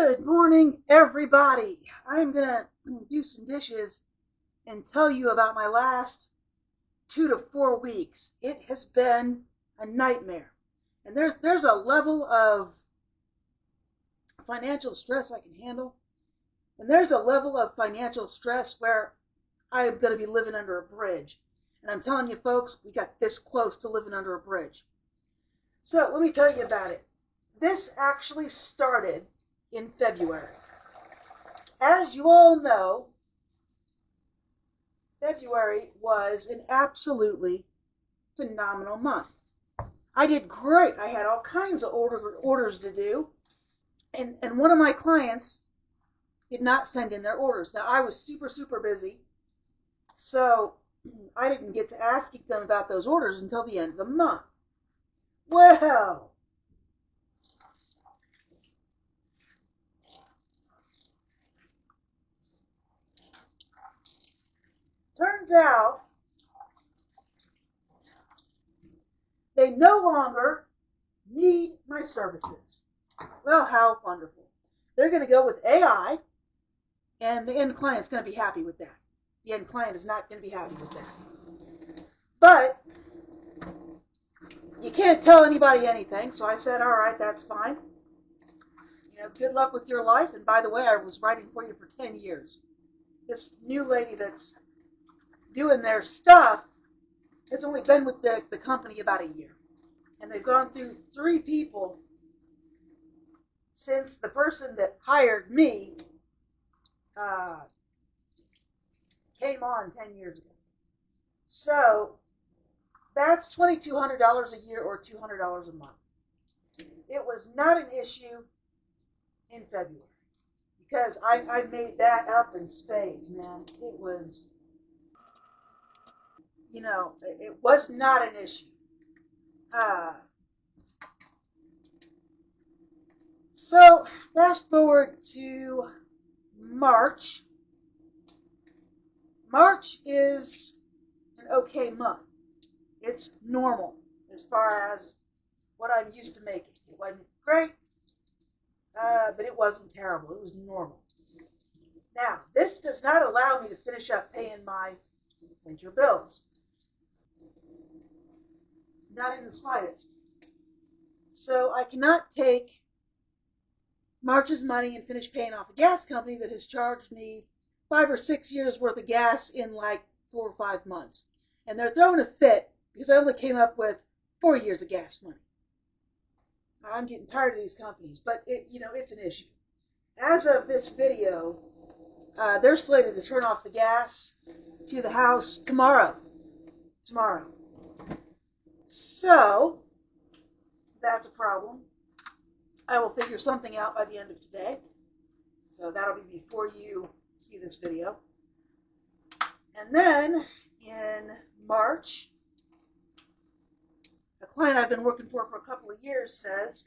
Good morning, everybody. I'm going to do some dishes and tell you about my last 2 to 4 weeks. It has been a nightmare. And there's a level of financial stress I can handle. And there's a level of financial stress where I'm going to be living under a bridge. And I'm telling you, folks, we got this close to living under a bridge. So let me tell you about it. This actually started in February. As you all know, February was an absolutely phenomenal month. I did great. I had all kinds of orders to do. And one of my clients did not send in their orders. Now, I was super busy, so I didn't get to asking them about those orders until the end of the month. Well, turns out they no longer need my services. Well, how wonderful. They're going to go with AI, and the end client's going to be happy with that. The end client is not going to be happy with that. But you can't tell anybody anything, so I said, all right, that's fine. Good luck with your life. And by the way, I was writing for you for 10 years. This new lady that's doing their stuff has only been with the company about a year. And they've gone through 3 people since the person that hired me came on 10 years ago. So that's $2,200 a year or $200 a month. It was not an issue in February because I made that up in spades, man. It was, it was not an issue. So fast forward to March. March is an okay month. It's normal as far as what I'm used to making. It wasn't great, but it wasn't terrible. It was normal. Now, this does not allow me to finish up paying my winter bills. Not in the slightest. So I cannot take March's money and finish paying off a gas company that has charged me 5 or 6 years worth of gas in like 4 or 5 months. And they're throwing a fit because I only came up with 4 years of gas money. I'm getting tired of these companies, but it's an issue. As of this video, they're slated to turn off the gas to the house tomorrow. So that's a problem. I will figure something out by the end of today. So that'll be before you see this video. And then in March, a client I've been working for a couple of years says,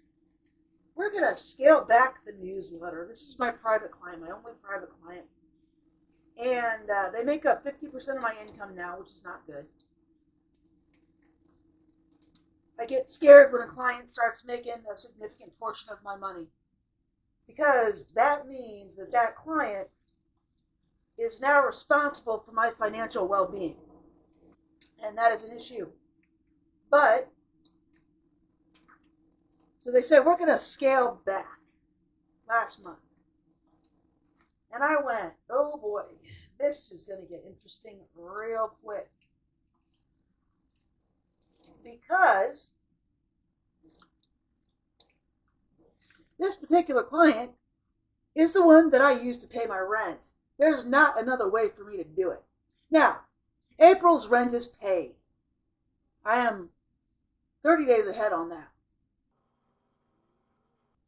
we're going to scale back the newsletter. This is my private client, my only private client. And they make up 50% of my income now, which is not good. I get scared when a client starts making a significant portion of my money because that means that client is now responsible for my financial well-being, and that is an issue. But so they said, we're going to scale back last month. And I went, oh boy, this is going to get interesting real quick. Because this particular client is the one that I use to pay my rent. There's not another way for me to do it. Now, April's rent is paid. I am 30 days ahead on that.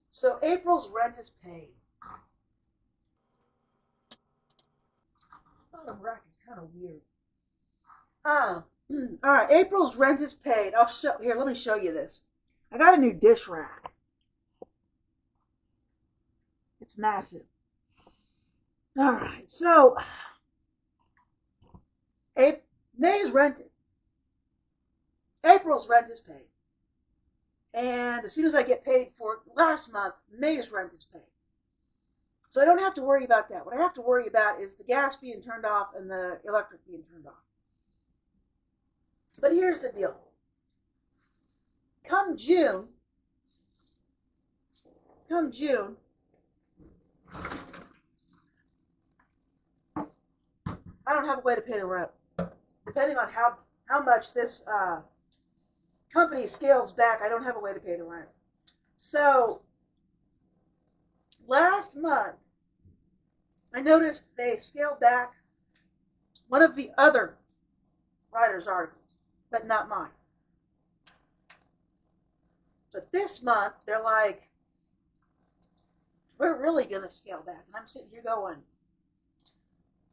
So April's rent is paid. Bottom rack is kind of weird. All right, April's rent is paid. Here, let me show you this. I got a new dish rack. It's massive. All right, so May's rented. April's rent is paid. And as soon as I get paid for last month, May's rent is paid. So I don't have to worry about that. What I have to worry about is the gas being turned off and the electric being turned off. But here's the deal. Come June, I don't have a way to pay the rent. Depending on how much this company scales back, I don't have a way to pay the rent. So last month, I noticed they scaled back one of the other writer's articles, but not mine. But this month, they're like, we're really going to scale back. And I'm sitting here going,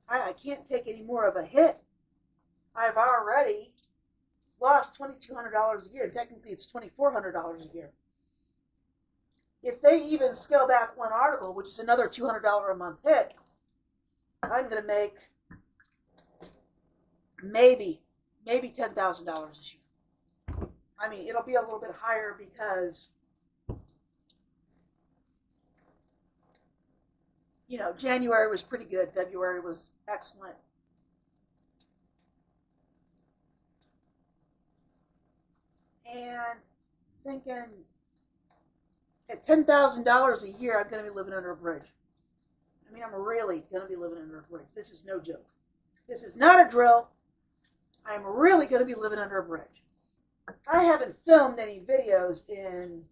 I can't take any more of a hit. I've already lost $2,200 a year. Technically, it's $2,400 a year. If they even scale back one article, which is another $200 a month hit, I'm going to make maybe $10,000 this year. I mean, it'll be a little bit higher because, you know, January was pretty good. February was excellent. And thinking at $10,000 a year, I'm going to be living under a bridge. I mean, I'm really going to be living under a bridge. This is no joke. This is not a drill. I'm really going to be living under a bridge. I haven't filmed any videos in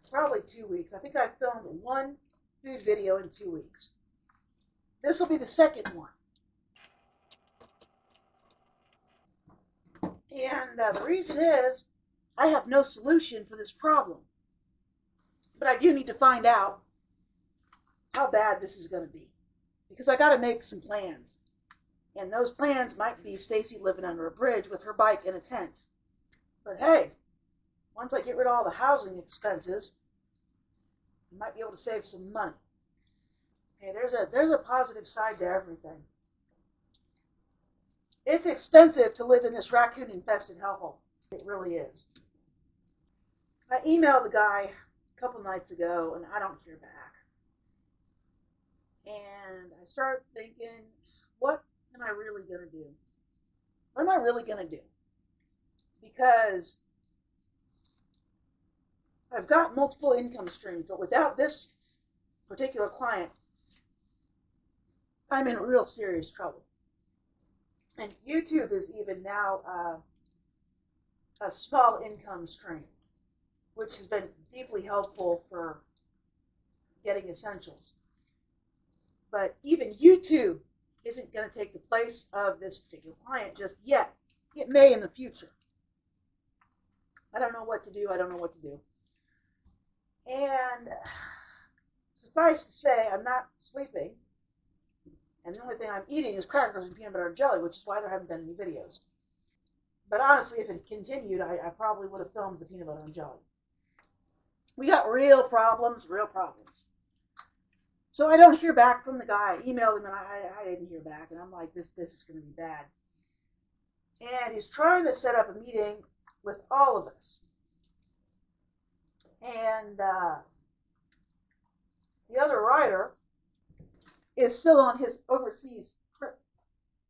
probably 2 weeks. I think I filmed one food video in 2 weeks. This will be the second one. And the reason is I have no solution for this problem. But I do need to find out how bad this is going to be. Because I got to make some plans. And those plans might be Stacy living under a bridge with her bike in a tent. But hey, once I get rid of all the housing expenses, I might be able to save some money. Hey, there's a positive side to everything. It's expensive to live in this raccoon-infested hellhole. It really is. I emailed the guy a couple nights ago, and I don't hear back. And I start thinking, what am I really going to do? What am I really going to do? Because I've got multiple income streams, but without this particular client, I'm in real serious trouble. And YouTube is even now a small income stream, which has been deeply helpful for getting essentials. But even YouTube isn't going to take the place of this particular client just yet. It may in the future. I don't know what to do. I don't know what to do. And suffice to say, I'm not sleeping. And the only thing I'm eating is crackers and peanut butter and jelly, which is why there haven't been any videos. But honestly, if it continued, I probably would have filmed the peanut butter and jelly. We got real problems, real problems. So I don't hear back from the guy. I emailed him and I didn't hear back. And I'm like, this is going to be bad. And he's trying to set up a meeting with all of us. And the other writer is still on his overseas trip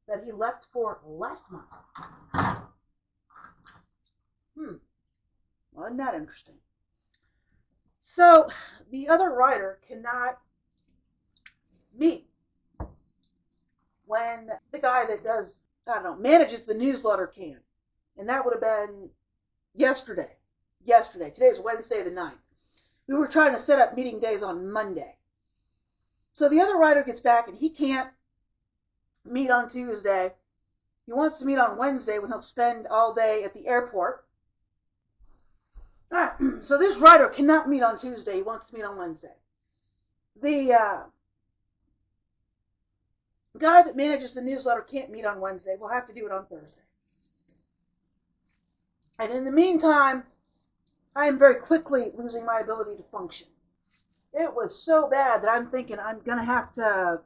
that he left for last month. Well, isn't that interesting? So the other writer cannot meet when the guy that does, I don't know, manages the newsletter can. And that would have been yesterday. Today is Wednesday the 9th. We were trying to set up meeting days on Monday. So the other writer gets back and he can't meet on Tuesday. He wants to meet on Wednesday when he'll spend all day at the airport. All right, so this writer cannot meet on Tuesday. He wants to meet on Wednesday. The guy that manages the newsletter can't meet on Wednesday. We'll have to do it on Thursday. And in the meantime, I am very quickly losing my ability to function. It was so bad that I'm thinking I'm going to have to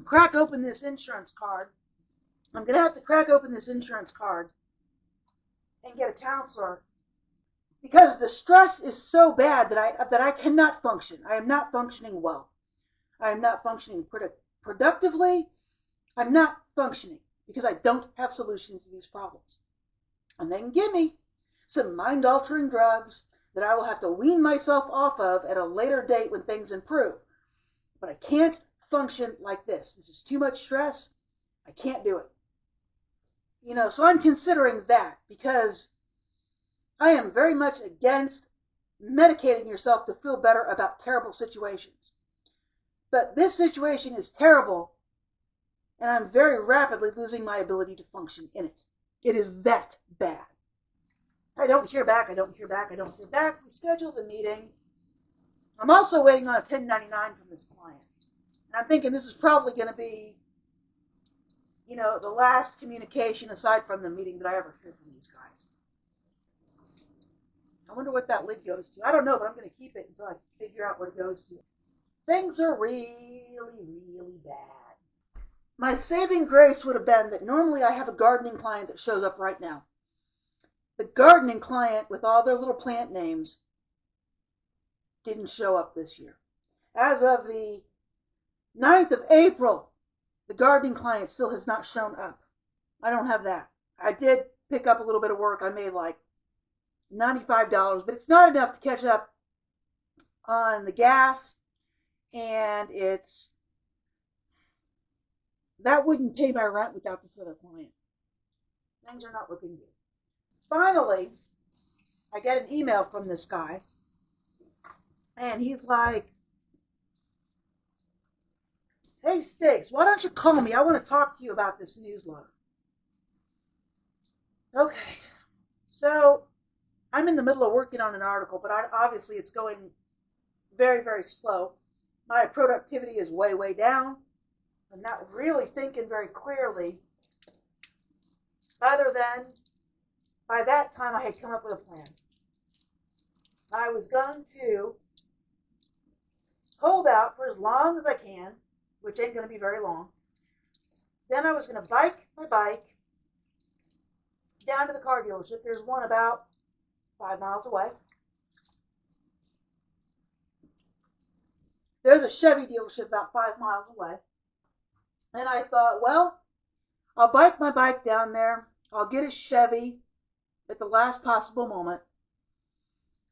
crack open this insurance card. I'm going to have to crack open this insurance card and get a counselor because the stress is so bad that I cannot function. I am not functioning well. I am not functioning productively. I'm not functioning because I don't have solutions to these problems. And they can give me some mind-altering drugs that I will have to wean myself off of at a later date when things improve. But I can't function like this. This is too much stress. I can't do it. So I'm considering that because I am very much against medicating yourself to feel better about terrible situations. But this situation is terrible, and I'm very rapidly losing my ability to function in it. It is that bad. I don't hear back. We schedule the meeting. I'm also waiting on a 1099 from this client. And I'm thinking this is probably going to be, the last communication aside from the meeting that I ever hear from these guys. I wonder what that lid goes to. I don't know, but I'm going to keep it until I figure out what it goes to. Things are really, really bad. My saving grace would have been that normally I have a gardening client that shows up right now. The gardening client with all their little plant names didn't show up this year. As of the 9th of April, the gardening client still has not shown up. I don't have that. I did pick up a little bit of work. I made like $95, but it's not enough to catch up on the gas, and that wouldn't pay my rent without this other client. Things are not looking good. Finally, I get an email from this guy, and he's like, "Hey, Stiggs, why don't you call me? I want to talk to you about this newsletter." Okay, so I'm in the middle of working on an article, but obviously it's going very, very slow. My productivity is way, way down. I'm not really thinking very clearly, other than by that time I had come up with a plan. I was going to hold out for as long as I can, which ain't going to be very long. Then I was going to bike my bike down to the car dealership. There's one about 5 miles away. There's a Chevy dealership about 5 miles away. And I thought, well, I'll bike my bike down there. I'll get a Chevy at the last possible moment.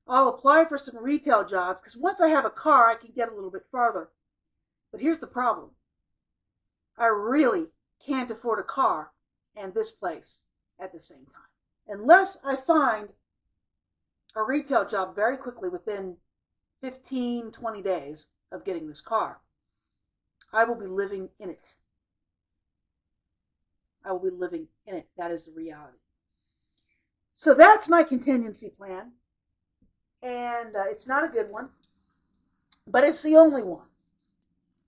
I'll apply for some retail jobs, because once I have a car, I can get a little bit farther. But here's the problem. I really can't afford a car and this place at the same time. Unless I find a retail job very quickly within 15, 20 days of getting this car, I will be living in it. I will be living in it. That is the reality. So that's my contingency plan. And it's not a good one, but it's the only one.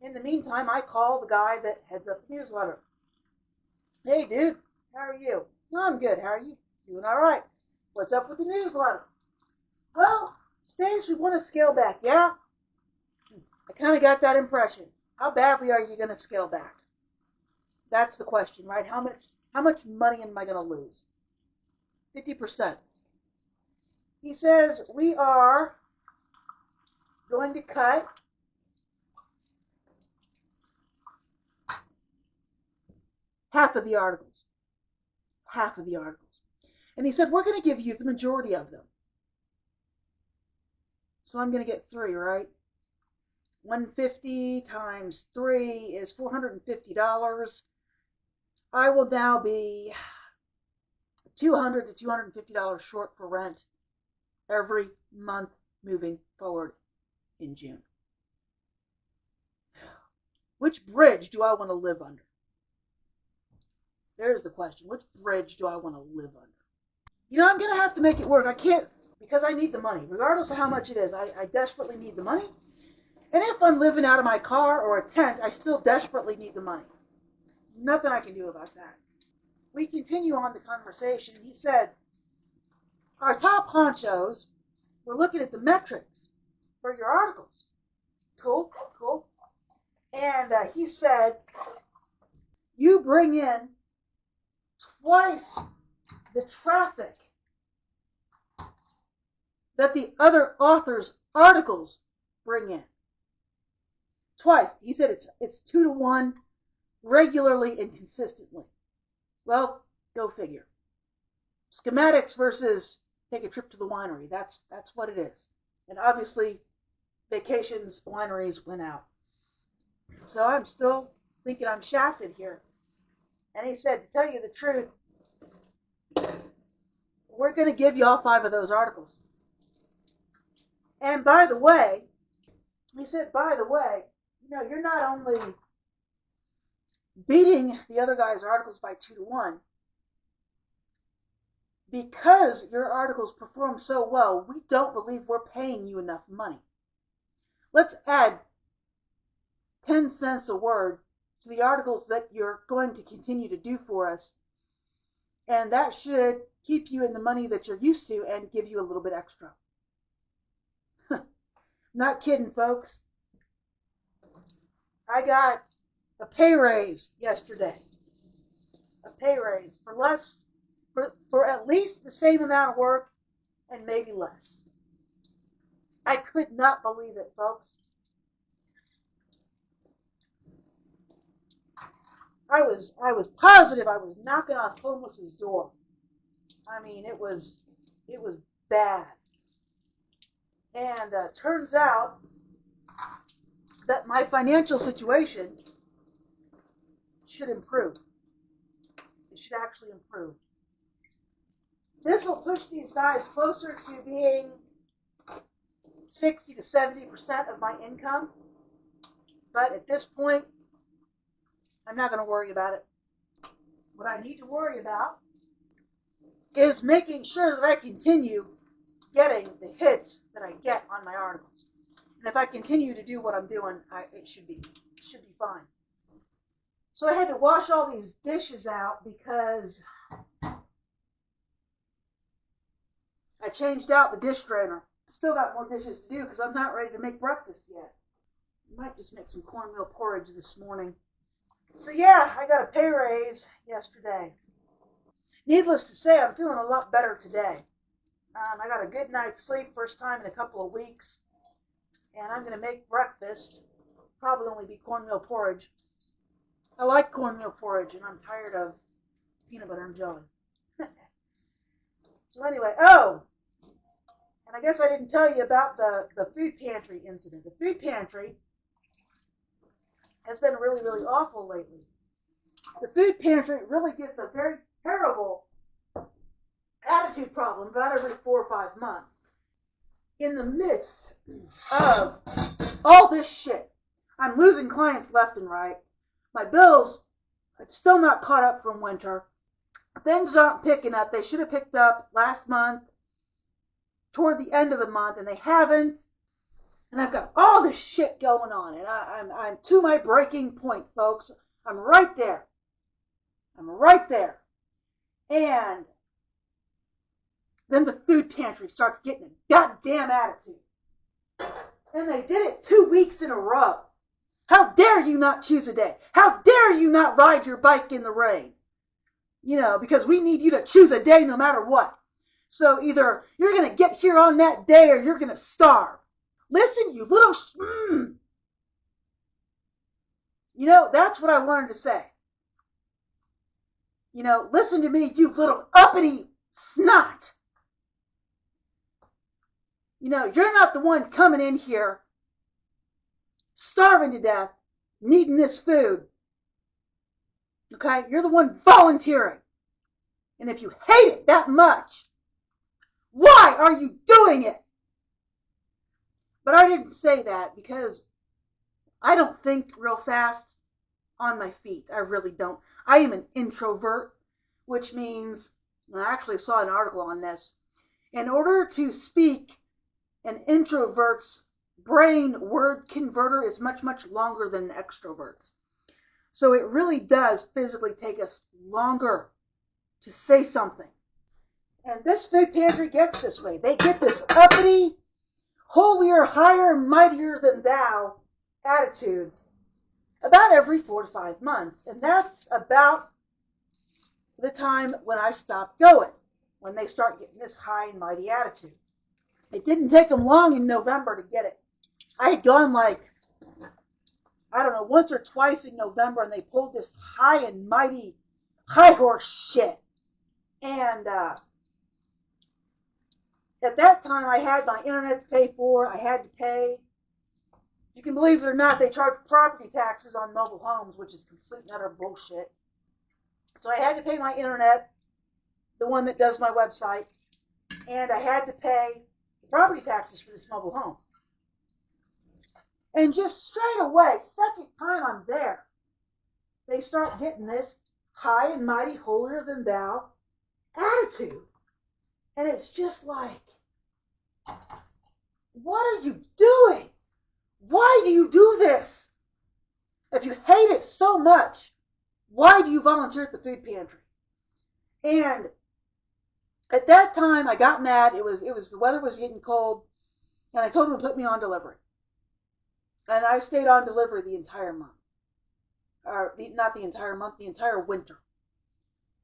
In the meantime, I call the guy that heads up the newsletter. "Hey, dude, how are you?" "I'm good. How are you?" "Doing all right. What's up with the newsletter?" "Well, Stace, we want to scale back." "Yeah, I kind of got that impression. How badly are you going to scale back?" That's the question, right? How much money am I going to lose? 50%. He says, "We are going to cut half of the articles." Half of the articles. And he said, "We're going to give you the majority of them." So I'm going to get 3, right? 150 times 3 is $450. I will now be $200 to $250 short for rent every month moving forward in June. Which bridge do I want to live under? There's the question. Which bridge do I want to live under? I'm going to have to make it work. I can't, because I need the money. Regardless of how much it is, I desperately need the money. And if I'm living out of my car or a tent, I still desperately need the money. Nothing I can do about that. We continue on the conversation. He said, "Our top honchos were looking at the metrics for your articles." Cool. And he said, "You bring in twice the traffic that the other author's articles bring in. Twice. He said it's 2 to 1 regularly and consistently. Well, go figure. Schematics versus take a trip to the winery. That's what it is. And obviously, vacations, wineries went out. So I'm still thinking I'm shafted here. And he said, to tell you the truth, we're going to give you all 5 of those articles. And by the way, he said, by the way, you're not only beating the other guy's articles by 2 to 1, because your articles perform so well, we don't believe we're paying you enough money. Let's add 10 cents a word to the articles that you're going to continue to do for us. And that should keep you in the money that you're used to and give you a little bit extra. Not kidding, folks. I got a pay raise yesterday. A pay raise for at least the same amount of work and maybe less. I could not believe it, folks. I was positive I was knocking on homeless's door. I mean, it was bad. And turns out that my financial situation should improve. It should actually improve. This will push these guys closer to being 60 to 70% of my income. But at this point, I'm not going to worry about it. What I need to worry about is making sure that I continue getting the hits that I get on my articles. And if I continue to do what I'm doing, it should be fine. So I had to wash all these dishes out because I changed out the dish drainer. Still got more dishes to do because I'm not ready to make breakfast yet. I might just make some cornmeal porridge this morning. So yeah, I got a pay raise yesterday. Needless to say, I'm feeling a lot better today. I got a good night's sleep, first time in a couple of weeks. And I'm going to make breakfast. Probably only be cornmeal porridge. I like cornmeal porridge, and I'm tired of peanut butter and jelly. So anyway, and I guess I didn't tell you about the food pantry incident. The food pantry has been really, really awful lately. The food pantry really gets a very terrible attitude problem about every 4 or 5 months. In the midst of all this shit, I'm losing clients left and right. My bills are still not caught up from winter. Things aren't picking up. They should have picked up last month, toward the end of the month, and they haven't. And I've got all this shit going on, and I'm to my breaking point, folks. I'm right there. And then the food pantry starts getting a goddamn attitude. And they did it 2 weeks in a row. How dare you not choose a day? How dare you not ride your bike in the rain? Because we need you to choose a day no matter what. So either you're going to get here on that day or you're going to starve. Listen, you little... that's what I wanted to say. Listen to me, you little uppity snot. You're not the one coming in here starving to death, needing this food. Okay? You're the one volunteering. And if you hate it that much, why are you doing it? But I didn't say that because I don't think real fast on my feet. I really don't. I am an introvert, which means, I actually saw an article on this, in order to speak, an introvert's brain word converter is much, much longer than an extrovert's. So it really does physically take us longer to say something. And this food pantry gets this way. They get this uppity, holier, higher, mightier than thou attitude about every 4 to 5 months. And that's about the time when I stop going, when they start getting this high and mighty attitude. It didn't take them long in November to get it. I had gone like, I don't know, once or twice in November, and they pulled this high and mighty high horse shit. And at that time, I had my internet to pay for. I had to pay. You can believe it or not, they charge property taxes on mobile homes, which is complete and utter bullshit. So I had to pay my internet, the one that does my website, and I had to pay property taxes for this mobile home. And just straight away, second time I'm there, they start getting this high and mighty, holier than thou attitude. And it's just like, what are you doing? Why do you do this? If you hate it so much, why do you volunteer at the food pantry? And at that time, I got mad. It was the weather was getting cold, and I told them to put me on delivery. And I stayed on delivery the entire month. Not the entire month, the entire winter.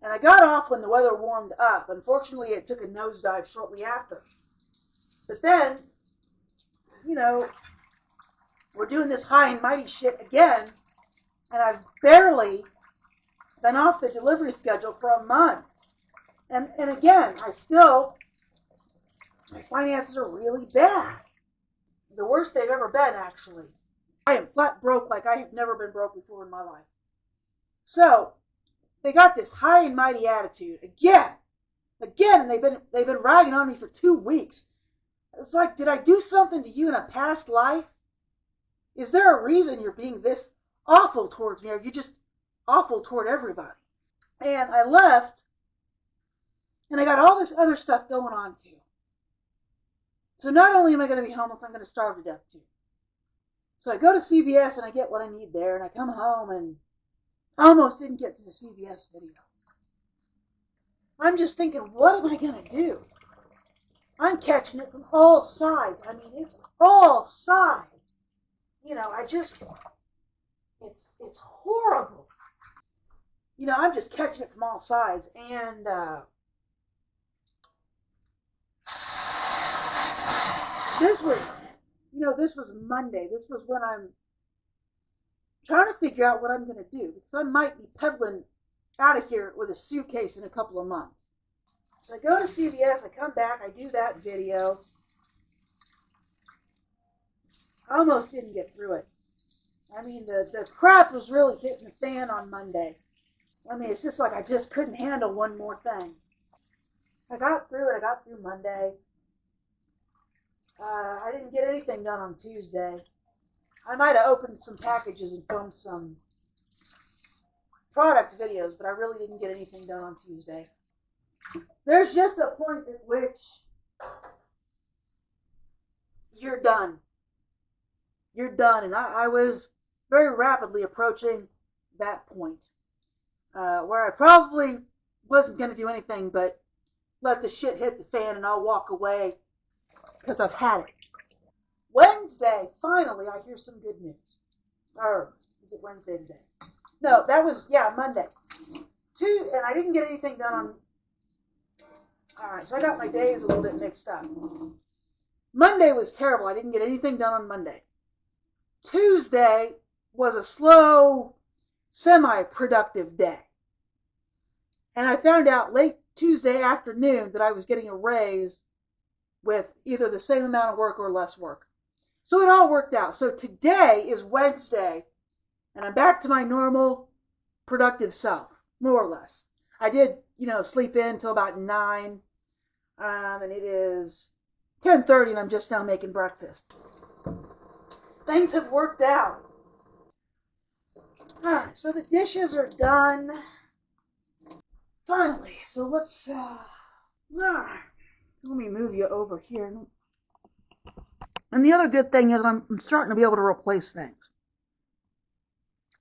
And I got off when the weather warmed up. Unfortunately, it took a nosedive shortly after. But then, you know, we're doing this high and mighty shit again, and I've barely been off the delivery schedule for a month. And again, my finances are really bad. The worst they've ever been, actually. I am flat broke like I have never been broke before in my life. So, they got this high and mighty attitude again, and they've been ragging on me for 2 weeks. It's like, did I do something to you in a past life? Is there a reason you're being this awful towards me, or are you just awful toward everybody? And I left, and I got all this other stuff going on too. So not only am I going to be homeless, I'm going to starve to death too. So I go to CVS and I get what I need there, and I come home and I almost didn't get to the CVS video. I'm just thinking, what am I going to do? I'm catching it from all sides. I mean, it's all sides. You know, it's horrible. You know, I'm just catching it from all sides. And this was Monday. This was when I'm trying to figure out what I'm going to do, because I might be peddling out of here with a suitcase in a couple of months. So I go to CVS, I come back, I do that video. I almost didn't get through it. I mean, the crap was really hitting the fan on Monday. I mean, it's just like I just couldn't handle one more thing. I got through it. I got through Monday. I didn't get anything done on Tuesday. I might have opened some packages and filmed some product videos, but I really didn't get anything done on Tuesday. There's just a point at which you're done. You're done. And I was very rapidly approaching that point where I probably wasn't going to do anything but let the shit hit the fan and I'll walk away because I've had it. Wednesday, finally, I hear some good news. Or is it Wednesday today? No, that was, Monday. And I didn't get anything done on... Alright, so I got my days a little bit mixed up. Monday was terrible. I didn't get anything done on Monday. Tuesday was a slow, semi-productive day. And I found out late Tuesday afternoon that I was getting a raise with either the same amount of work or less work. So it all worked out. So today is Wednesday, and I'm back to my normal productive self, more or less. I did, sleep in until about 9, and it is 10:30, and I'm just now making breakfast. Things have worked out. All right, so the dishes are done. Finally, so let's, all right, let me move you over here. And the other good thing is I'm starting to be able to replace things.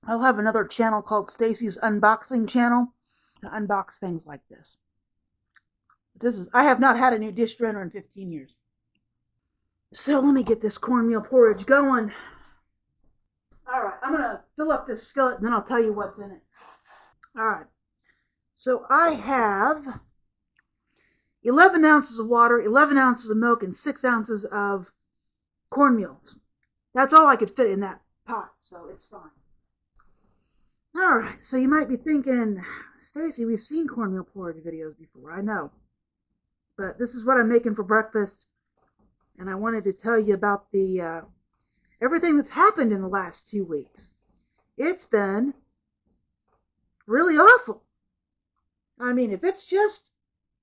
I'll have another channel called Stacy's Unboxing Channel to unbox things like this. I have not had a new dish drainer in 15 years. So let me get this cornmeal porridge going. All right, I'm going to fill up this skillet and then I'll tell you what's in it. All right, so I have 11 ounces of water, 11 ounces of milk, and 6 ounces of cornmeal. That's all I could fit in that pot, so it's fine. All right, so you might be thinking, Stacy, we've seen cornmeal porridge videos before. I know. But this is what I'm making for breakfast, and I wanted to tell you about the everything that's happened in the last 2 weeks. It's been really awful. I mean, if it's just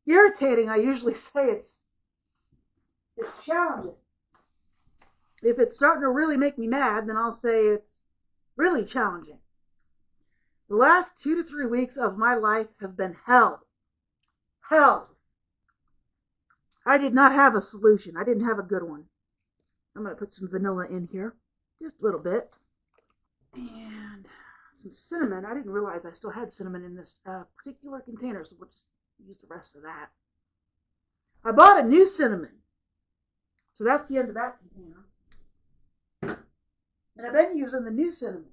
irritating, I usually say it's challenging. If it's starting to really make me mad, then I'll say it's really challenging. The last 2 to 3 weeks of my life have been hell. Hell. I did not have a solution. I didn't have a good one. I'm going to put some vanilla in here. Just a little bit. And some cinnamon. I didn't realize I still had cinnamon in this particular container, so we'll just use the rest of that. I bought a new cinnamon. So that's the end of that container. And I've been using the new cinnamon.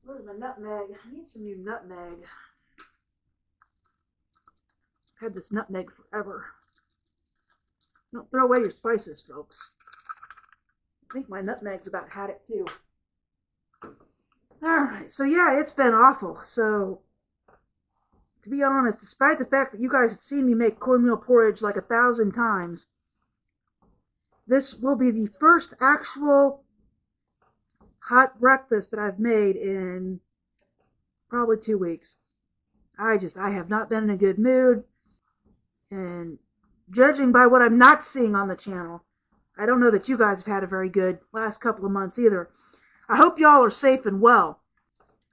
Where's my nutmeg? I need some new nutmeg. I've had this nutmeg forever. Don't throw away your spices, folks. I think my nutmeg's about had it too. Alright, so yeah, it's been awful. So, to be honest, despite the fact that you guys have seen me make cornmeal porridge like 1,000 times, this will be the first actual hot breakfast that I've made in probably 2 weeks. I have not been in a good mood, and judging by what I'm not seeing on the channel, I don't know that you guys have had a very good last couple of months either. I hope y'all are safe and well.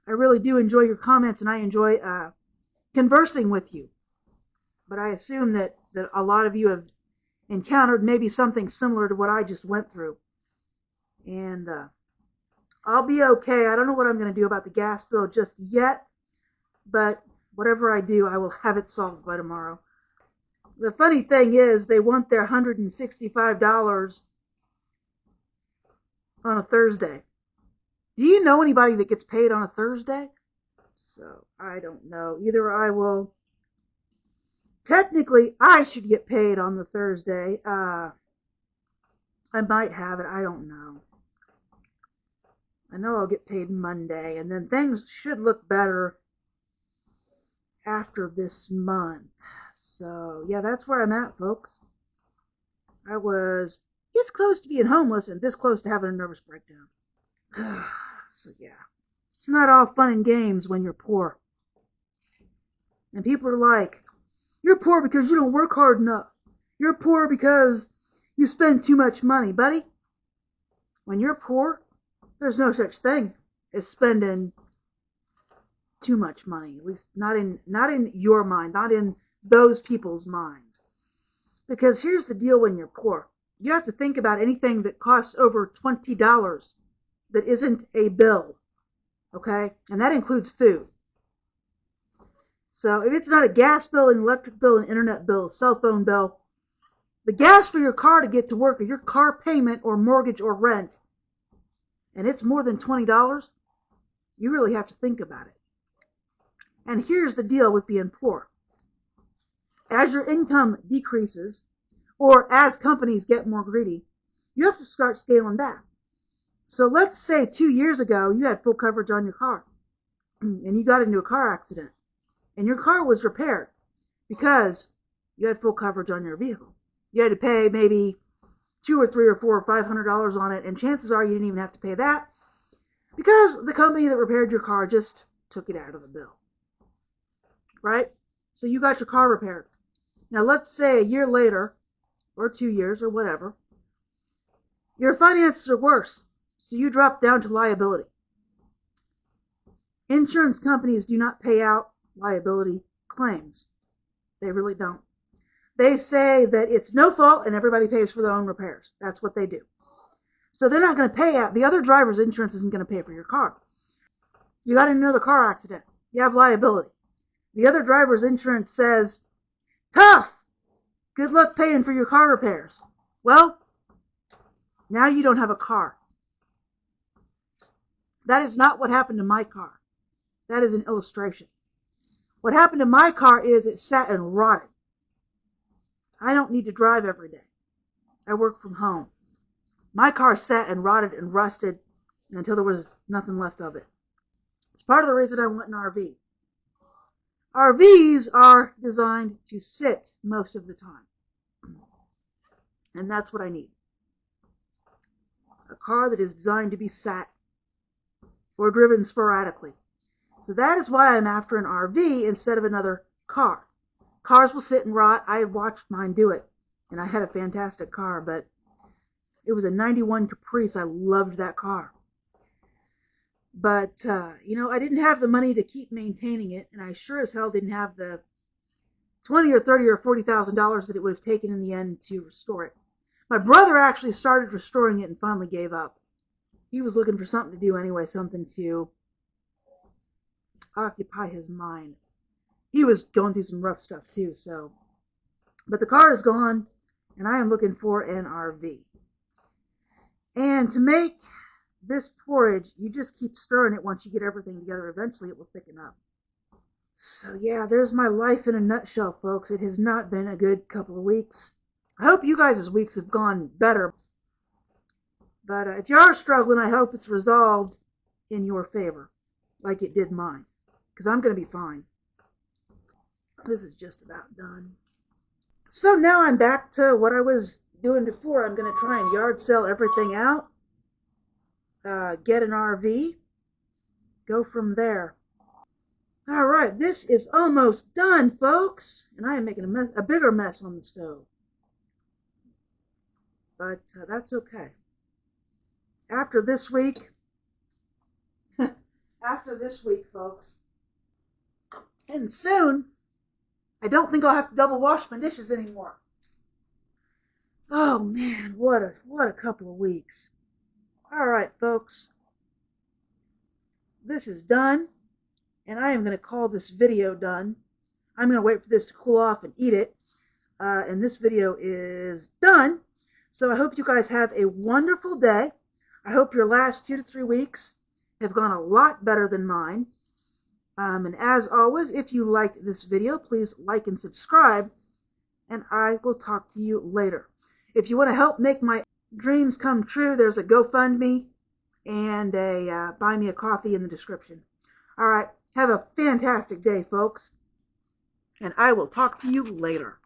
I really do enjoy your comments, and I enjoy conversing with you. But I assume that a lot of you have encountered maybe something similar to what I just went through. And I'll be okay. I don't know what I'm going to do about the gas bill just yet, but whatever I do, I will have it solved by tomorrow. The funny thing is, they want their $165 on a Thursday. Do you know anybody that gets paid on a Thursday? So, I don't know. Either I will... Technically, I should get paid on the Thursday. I might have it. I don't know. I know I'll get paid Monday, and then things should look better after this month. So, yeah, that's where I'm at, folks. I was this close to being homeless and this close to having a nervous breakdown. So, yeah. It's not all fun and games when you're poor. And people are like, you're poor because you don't work hard enough. You're poor because you spend too much money. Buddy, when you're poor, there's no such thing as spending too much money. At least not in your mind, not in those people's minds. Because here's the deal when you're poor. You have to think about anything that costs over $20 that isn't a bill. Okay? And that includes food. So if it's not a gas bill, an electric bill, an internet bill, a cell phone bill, the gas for your car to get to work, or your car payment or mortgage or rent, and it's more than $20, you really have to think about it. And here's the deal with being poor. As your income decreases, or as companies get more greedy, you have to start scaling back. So let's say 2 years ago, you had full coverage on your car, and you got into a car accident, and your car was repaired because you had full coverage on your vehicle. You had to pay maybe $200 or $300 or $400 or $500 on it, and chances are you didn't even have to pay that because the company that repaired your car just took it out of the bill. Right? So you got your car repaired. Now let's say a year later, or 2 years, or whatever, your finances are worse, so you drop down to liability. Insurance companies do not pay out liability claims. They really don't. They say that it's no fault and everybody pays for their own repairs. That's what they do. So they're not going to pay out. The other driver's insurance isn't going to pay for your car. You got in another car accident. You have liability. The other driver's insurance says, tough! Good luck paying for your car repairs. Well, now you don't have a car. That is not what happened to my car. That is an illustration. What happened to my car is it sat and rotted. I don't need to drive every day. I work from home. My car sat and rotted and rusted until there was nothing left of it. It's part of the reason I want an RV. RVs are designed to sit most of the time. And that's what I need. A car that is designed to be sat or driven sporadically. So that is why I'm after an RV instead of another car. Cars will sit and rot. I have watched mine do it. And I had a fantastic car, but it was a 91 Caprice. I loved that car. But, I didn't have the money to keep maintaining it, and I sure as hell didn't have the $20 or $30 or $40,000 that it would have taken in the end to restore it. My brother actually started restoring it and finally gave up. He was looking for something to do anyway, something to occupy his mind. He was going through some rough stuff too, so. But the car is gone, and I am looking for an RV. And to make this porridge, you just keep stirring it once you get everything together. Eventually it will thicken up. So yeah, there's my life in a nutshell, folks. It has not been a good couple of weeks. I hope you guys' weeks have gone better. But if you are struggling, I hope it's resolved in your favor, like it did mine. Because I'm going to be fine. This is just about done. So now I'm back to what I was doing before. I'm going to try and yard sale everything out. Get an RV. Go from there. All right, this is almost done, folks. And I am making a bigger mess on the stove. But that's okay. After this week, folks, and soon, I don't think I'll have to double wash my dishes anymore. Oh man, what a couple of weeks. All right, folks, this is done, and I am going to call this video done. I'm going to wait for this to cool off and eat it, and this video is done. So I hope you guys have a wonderful day. I hope your last 2 to 3 weeks have gone a lot better than mine. And as always, if you liked this video, please like and subscribe, and I will talk to you later. If you want to help make my dreams come true, there's a GoFundMe and a Buy Me a Coffee in the description. All right, have a fantastic day, folks, and I will talk to you later.